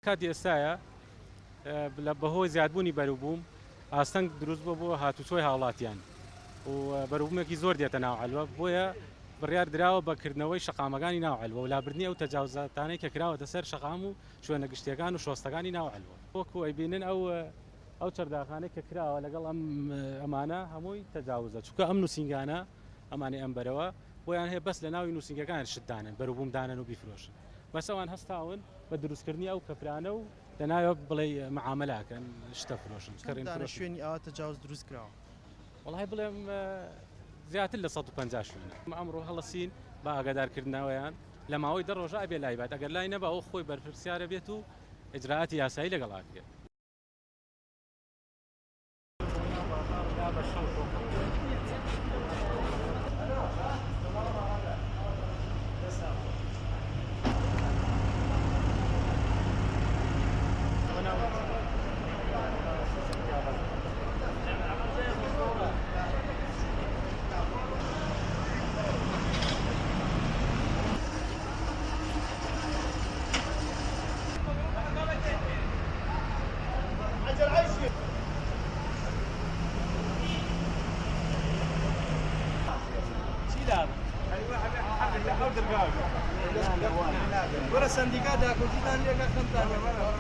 کاتی ئێستاە لە بەهۆی زیادبوونی بەروبووم ئاستەنگ دروست بۆ هاتوچۆی هاوڵاتیان و بەروبوومێکی زۆر دێتە ناو عەلوە بۆیە بڕیار دراوە بەکردنەوەی شەقامەکانی ناو عەلوە و لابردنی ئەو تەجاوزاتانەی کە کراوەتە سەر شەقام و شوێنە گشتیەکان و شۆستەکانی ناو عەلوە وەکو ئەیبینن ئەو چەرداخانەی کە کراوە لەگەڵ ئەمانە هەمووی تەجاوزە چونکە ئەم نووسینگانە ئەمانی ئەمبەرەوە بۆیان هەیە بەس لە ناوی نووسینگەکان شتدانن بەروبووم دانن و بیفرۆشن بەس ئەوان هەستاون بە دروستکردنی ئەو کەپرانە و لەناوە بڵێ معاملەکەن شتە فرۆشن شوێنی ئەوە تەجاوز دروست کراوە وڵای بڵێم زیاتر لە 150 شوێنە ئەمڕۆ هەڵەسین بە ئاگادارکردنەوەیان لە ماوەی دە ڕۆژە ئەبێ لای بات ئەگەر لای نەبا ئەو خۆی بەرپرسیارە بێت و ئیجراعاتی یاسایی لەگەڵ ئاکرێت ورا سنديكات كوتيتان ليك خمتان